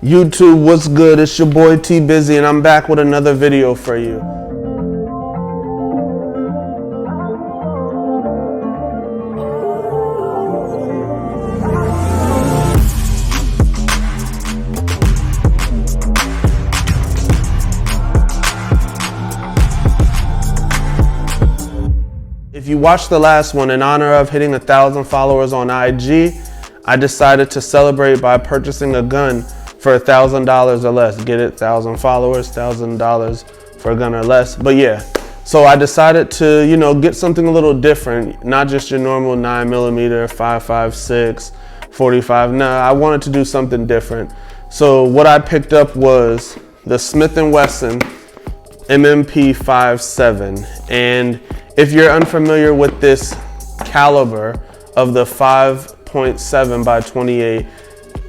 YouTube, what's good? It's your boy T Busy, and I'm back with another video for you. If you watched the last one, in honor of hitting 1,000 followers on IG, I decided to celebrate by purchasing a gun for $1,000 or less. Get it? 1,000 followers, $1,000 for a gun or less. But yeah, so I decided to, get something a little different, not just your normal 9mm, 5.56, 45. Nah, I wanted to do something different. So what I picked up was the Smith and Wesson MMP 5.7. And if you're unfamiliar with this caliber of the 5.7 by 28,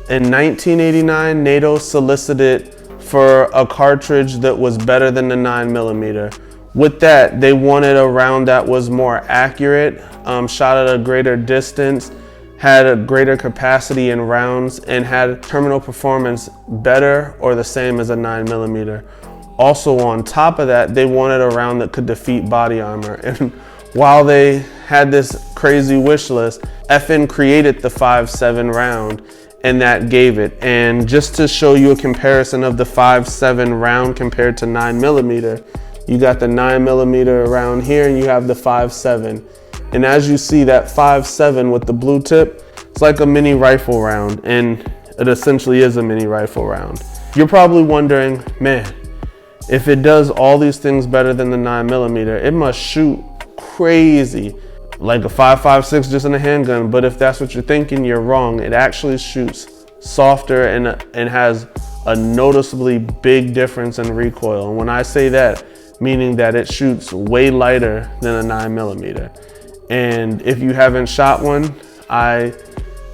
in 1989, NATO solicited for a cartridge that was better than the 9mm. With that, they wanted a round that was more accurate, shot at a greater distance, had a greater capacity in rounds, and had terminal performance better or the same as a 9mm. Also on top of that, they wanted a round that could defeat body armor. And while they had this crazy wish list, FN created the 5.7 round, and that gave it. And just to show you a comparison of the 5.7 round compared to 9mm, you got the 9mm round here and you have the 5.7. And as you see, that 5.7 with the blue tip, it's like a mini rifle round, and it essentially is a mini rifle round. You're probably wondering, man, if it does all these things better than the 9mm, it must shoot crazy, like a 5.56 just in a handgun. But if that's what you're thinking, you're wrong. It actually shoots softer and has a noticeably big difference in recoil. And when I say that, meaning that it shoots way lighter than a 9mm. And if you haven't shot one, I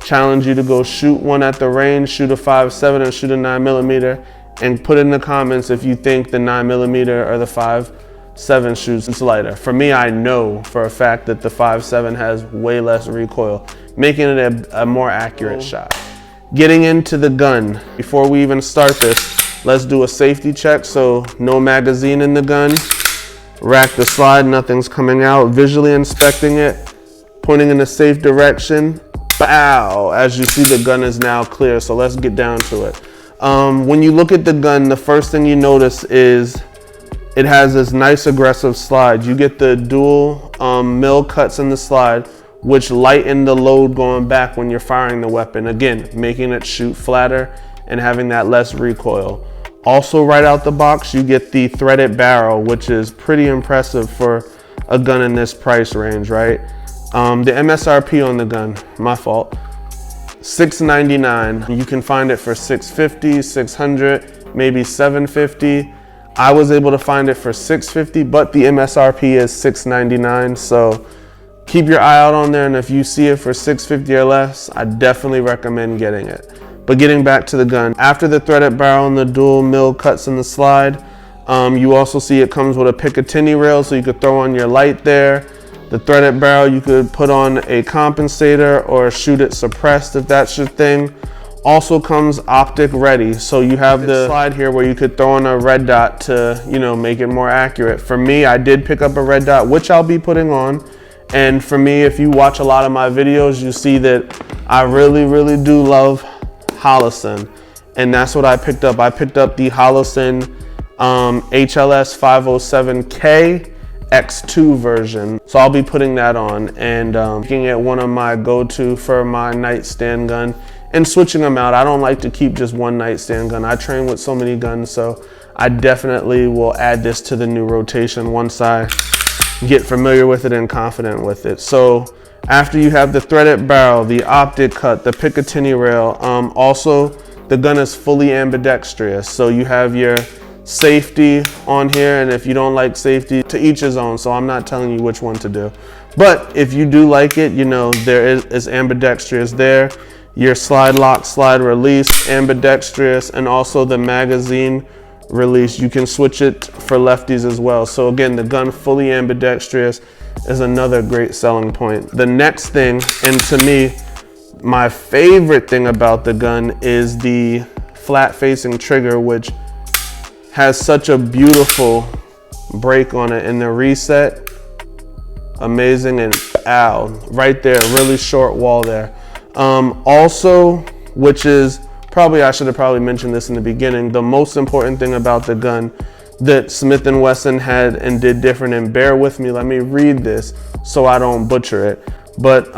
challenge you to go shoot one at the range, shoot a 5.7 and shoot a 9mm, and put in the comments if you think the 9mm or the 5.7 shoots lighter. For me, I know for a fact that the 5.7 has way less recoil, making it a more accurate shot. Getting into the gun, before we even start this, let's do a safety check. So no magazine in the gun. Rack the slide, nothing's coming out. Visually inspecting it, pointing in a safe direction. Bow! As you see, the gun is now clear. So let's get down to it. When you look at the gun, the first thing you notice is it has this nice aggressive slide. You get the dual mill cuts in the slide, which lighten the load going back when you're firing the weapon. Again, making it shoot flatter and having that less recoil. Also, right out the box, you get the threaded barrel, which is pretty impressive for a gun in this price range, right? The MSRP on the gun, my fault, $699. You can find it for $650, $600, maybe $750. I was able to find it for $650, but the MSRP is $699. So keep your eye out on there, and if you see it for $650 or less, I definitely recommend getting it. But getting back to the gun, after the threaded barrel and the dual mill cuts in the slide, you also see it comes with a Picatinny rail, so you could throw on your light there. The threaded barrel, you could put on a compensator or shoot it suppressed if that's your thing. Also comes optic ready, so you have the slide here where you could throw on a red dot to, make it more accurate. For me, I did pick up a red dot, which I'll be putting on. And for me, if you watch a lot of my videos, you see that I really, really do love Holosun. And that's what I picked up. I picked up the Holosun HLS 507K X2 version. So I'll be putting that on and making it one of my go-to for my nightstand gun and switching them out. I don't like to keep just one nightstand gun. I train with so many guns, so I definitely will add this to the new rotation once I get familiar with it and confident with it. So after you have the threaded barrel, the optic cut, the Picatinny rail, also the gun is fully ambidextrous. So you have your safety on here, and if you don't like safety, to each his own. So I'm not telling you which one to do. But if you do like it, there is ambidextrous there. Your slide lock, slide release, ambidextrous, and also the magazine release. You can switch it for lefties as well. So again, the gun fully ambidextrous is another great selling point. The next thing, and to me, my favorite thing about the gun is the flat facing trigger, which has such a beautiful break on it in the reset. Amazing, and ow, right there, really short wall there. Also, which is probably, I should have probably mentioned this in the beginning, the most important thing about the gun that Smith and Wesson had and did different, and bear with me, let me read this so I don't butcher it. But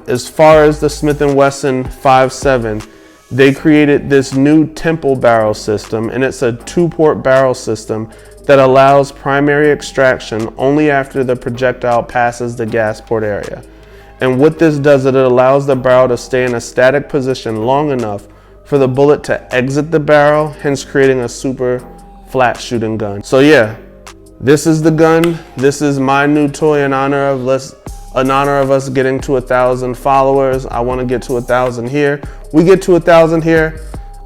as far as the Smith and Wesson 5.7, they created this new temple barrel system, and it's a 2-port barrel system that allows primary extraction only after the projectile passes the gas port area. And what this does is it allows the barrel to stay in a static position long enough for the bullet to exit the barrel, hence creating a super flat shooting gun. So yeah, this is the gun. This is my new toy in honor of us getting to 1,000 followers. I want to get to 1,000 here. We get to 1,000 here,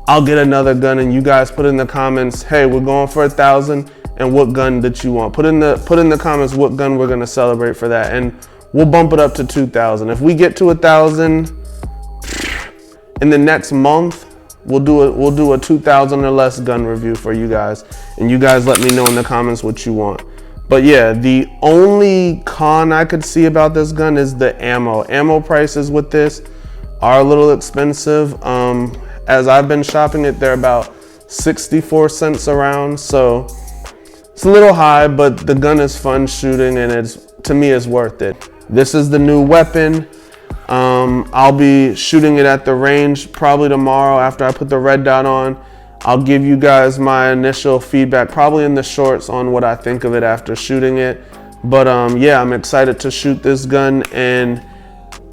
I'll get another gun, and you guys put in the comments, hey, we're going for 1,000, and what gun that you want. Put in the comments what gun we're gonna celebrate for that, and we'll bump it up to 2,000. If we get to 1,000 in the next month, we'll do a 2,000 or less gun review for you guys, and you guys let me know in the comments what you want. But yeah, the only con I could see about this gun is the ammo. Ammo prices with this are a little expensive. As I've been shopping it, they're about 64 cents a round, so it's a little high, but the gun is fun shooting, and to me it's worth it. This is the new weapon. I'll be shooting it at the range probably tomorrow after I put the red dot on. I'll give you guys my initial feedback, probably in the shorts, on what I think of it after shooting it. But yeah, I'm excited to shoot this gun, and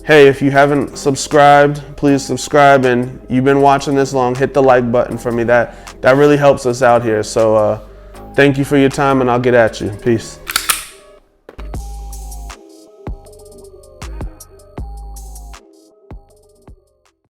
hey, if you haven't subscribed, please subscribe, and you've been watching this long, hit the like button for me. That really helps us out here. So thank you for your time, and I'll get at you. Peace.